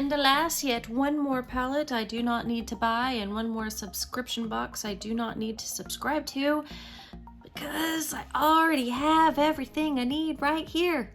And alas, yet one more palette I do not need to buy and one more subscription box I do not need to subscribe to because I already have everything I need right here.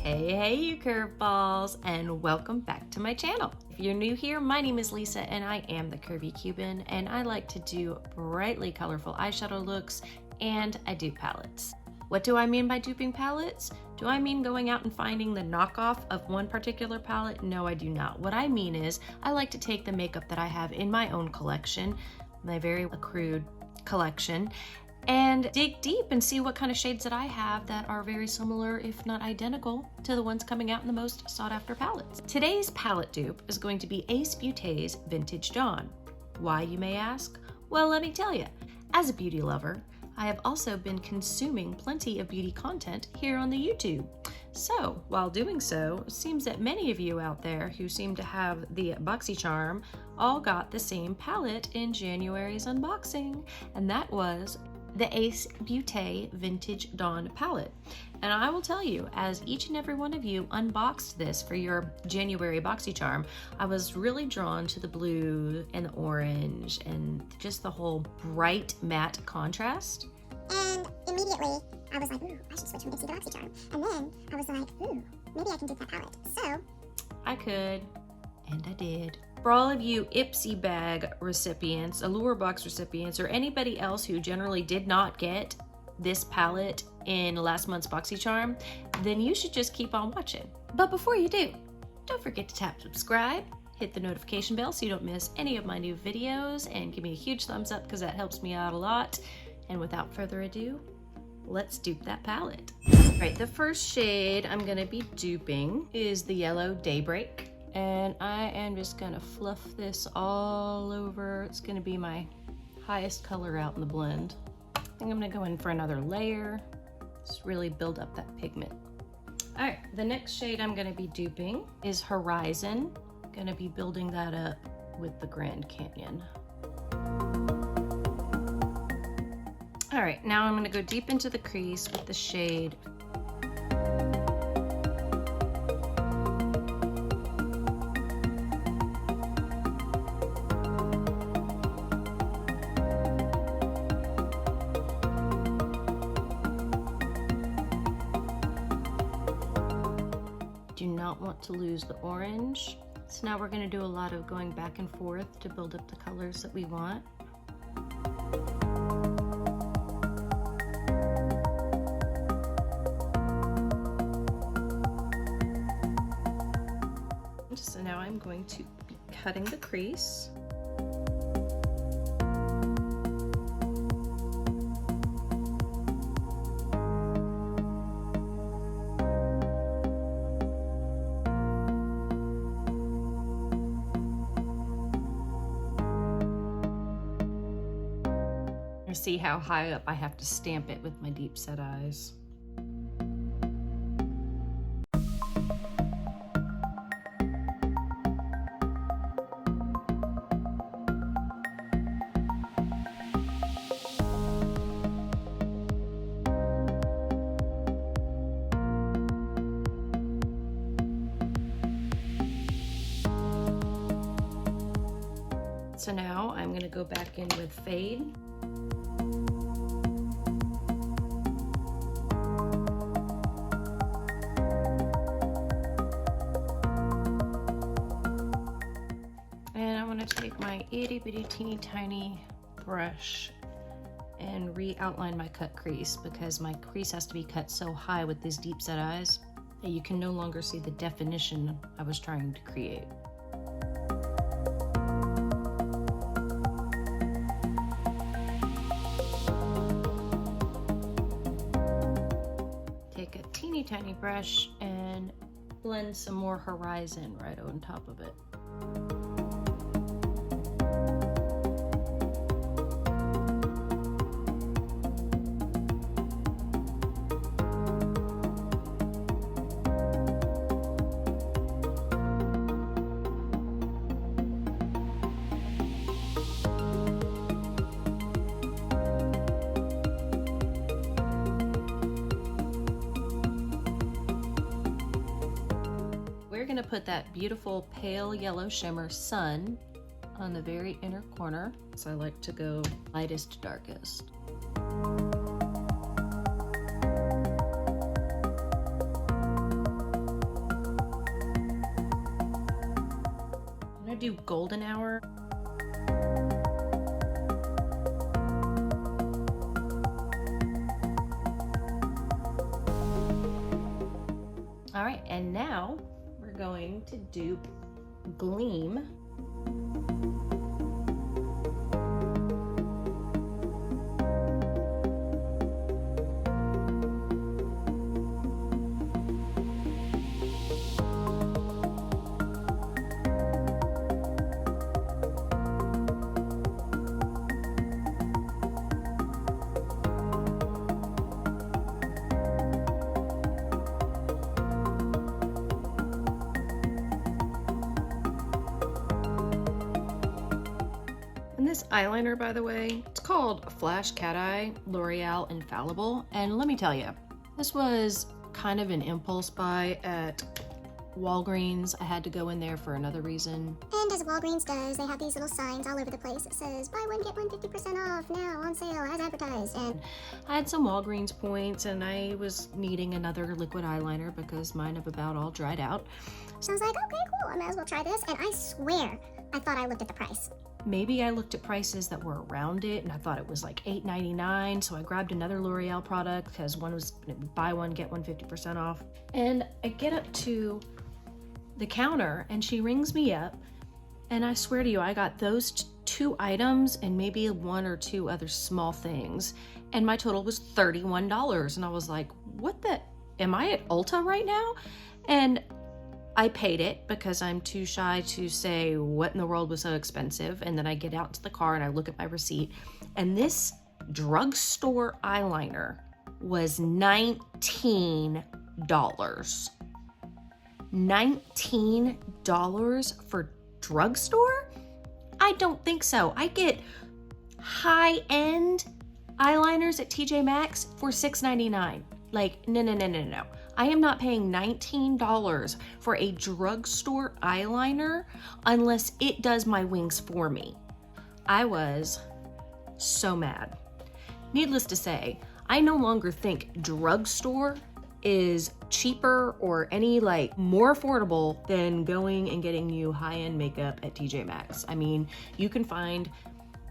Hey you curveballs, and welcome back to my channel. If you're new here, my name is Lisa and I am the Curvy Cuban, and I like to do brightly colorful eyeshadow looks and I dupe palettes. What do I mean by duping palettes? Do I mean going out and finding the knockoff of one particular palette? No, I do not. What I mean is I like to take the makeup that I have in my own collection, my very crude collection, and dig deep and see what kind of shades that I have that are very similar, if not identical, to the ones coming out in the most sought after palettes. Today's palette dupe is going to be Ace Beaute Vintage Dawn. Why, you may ask? Well, let me tell you. As a beauty lover, I have also been consuming plenty of beauty content here on the YouTube. So while doing so, it seems that many of you out there who seem to have the BoxyCharm all got the same palette in January's unboxing, and that was the Ace Beaute Vintage Dawn palette. And I will tell you, as each and every one of you unboxed this for your January BoxyCharm, I was really drawn to the blue and the orange and just the whole bright matte contrast. And immediately I was like, ooh, I should switch from Ipsy to BoxyCharm. And then I was like, ooh, maybe I can do that palette. So I could, and I did. For all of you Ipsy bag recipients, Allure box recipients, or anybody else who generally did not get this palette in last month's BoxyCharm, then you should just keep on watching. But before you do, don't forget to tap subscribe, hit the notification bell so you don't miss any of my new videos, and give me a huge thumbs up because that helps me out a lot. And without further ado, let's dupe that palette. All right, the first shade I'm gonna be duping is the yellow Daybreak. And I am just gonna fluff this all over. It's gonna be my highest color out in the blend. I think I'm gonna go in for another layer. Just really build up that pigment. All right, the next shade I'm gonna be duping is Horizon. Gonna be building that up with the Grand Canyon. All right, now I'm gonna go deep into the crease with the shade do not want to lose the orange. So now we're going to do a lot of going back and forth to build up the colors that we want. So now I'm going to be cutting the crease. See how high up I have to stamp it with my deep set eyes. So now I'm going to go back in with Fade. Take my itty bitty teeny tiny brush and re-outline my cut crease, because my crease has to be cut so high with these deep set eyes that you can no longer see the definition I was trying to create. Take a teeny tiny brush and blend some more Horizon right on top of it. gonna put that beautiful pale yellow shimmer Sun on the very inner corner. So I like to go lightest to darkest. I'm gonna do golden hour. All right, and now we're going to dupe Gleam. And this eyeliner, by the way, it's called Flash Cat Eye L'Oreal Infallible. And let me tell you, this was kind of an impulse buy at Walgreens. I had to go in there for another reason. And as Walgreens does, they have these little signs all over the place that says, buy one, get one 50% off now on sale as advertised. And I had some Walgreens points and I was needing another liquid eyeliner because mine have about all dried out. so I was like, okay, cool, I might as well try this. And I swear, I thought I looked at the price. Maybe I looked at prices that were around it and I thought it was like $8.99. So I grabbed another L'Oreal product because one was buy one, get one 50% off. And I get up to the counter and she rings me up. And I swear to you, I got those two items and maybe one or two other small things. And my total was $31. And I was like, what the, am I at Ulta right now? And I paid it because I'm too shy to say what in the world was so expensive. And then I get out to the car and I look at my receipt. And this drugstore eyeliner was $19. $19 for drugstore? I don't think so. I get high-end eyeliners at TJ Maxx for $6.99. Like, no. I am not paying $19 for a drugstore eyeliner unless it does my wings for me. I was so mad. Needless to say, I no longer think drugstore is cheaper or any like more affordable than going and getting you high-end makeup at TJ Maxx. I mean, you can find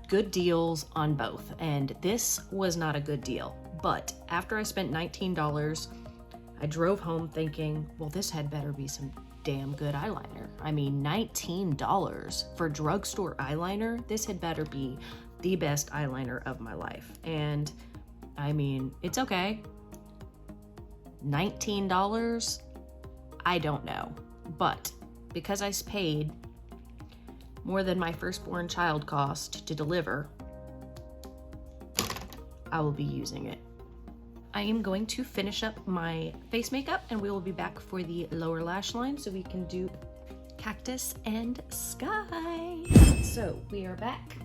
good deals on both, and this was not a good deal. But after I spent $19, I drove home thinking, well, this had better be some damn good eyeliner. I mean, $19 for drugstore eyeliner, this had better be the best eyeliner of my life. And I mean, it's okay. $19, I don't know. But because I paid more than my firstborn child cost to deliver, I will be using it. I am going to finish up my face makeup and we will be back for the lower lash line so we can do Cactus and Sky. So we are back.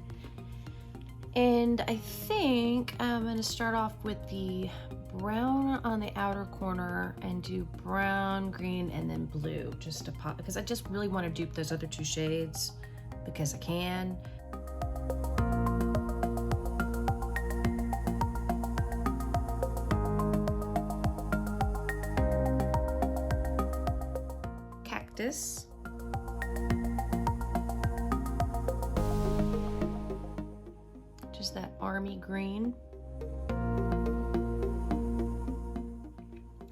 And I think I'm gonna start off with the brown on the outer corner and do brown, green, and then blue just to pop, because I just really want to dupe those other two shades because I can. Cactus. Just that army green.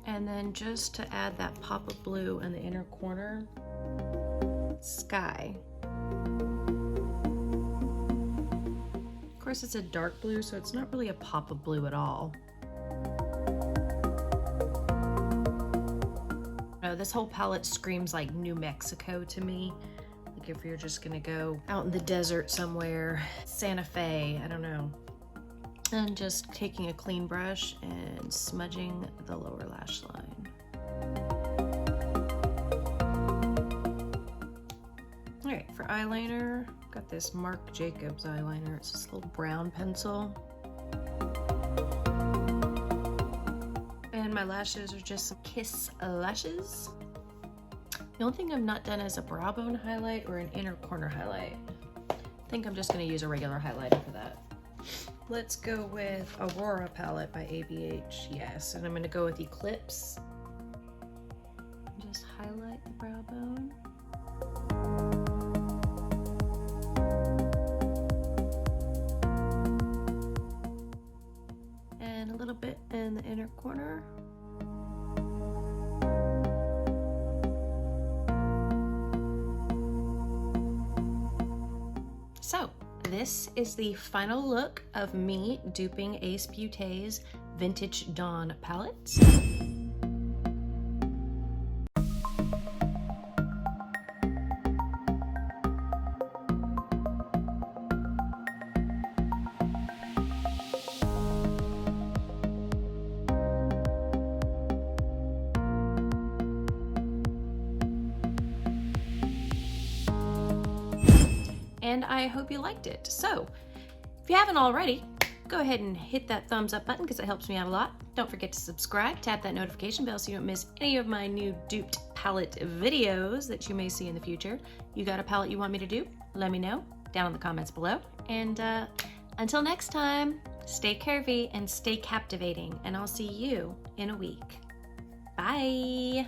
And then just to add that pop of blue in the inner corner, Sky. Of course, it's a dark blue, so it's not really a pop of blue at all. Oh, this whole palette screams like New Mexico to me. Like if you're just gonna go out in the desert somewhere, Santa Fe, I don't know. And just taking a clean brush and smudging the lower lash line. All right, for eyeliner, got this Marc Jacobs eyeliner. It's this little brown pencil. And my lashes are just some Kiss lashes. The only thing I've not done is a brow bone highlight or an inner corner highlight. I think I'm just gonna use a regular highlighter for that. Let's go with Aurora palette by ABH, yes. And I'm gonna go with Eclipse. Just highlight the brow bone. And a little bit in the inner corner. So this is the final look of me duping Ace Beaute's Vintage Dawn palettes. And I hope you liked it. So if you haven't already, go ahead and hit that thumbs up button because it helps me out a lot. Don't forget to subscribe, tap that notification bell so you don't miss any of my new duped palette videos that you may see in the future. You got a palette you want me to dupe? Let me know down in the comments below. And until next time, stay curvy and stay captivating, and I'll see you in a week. Bye.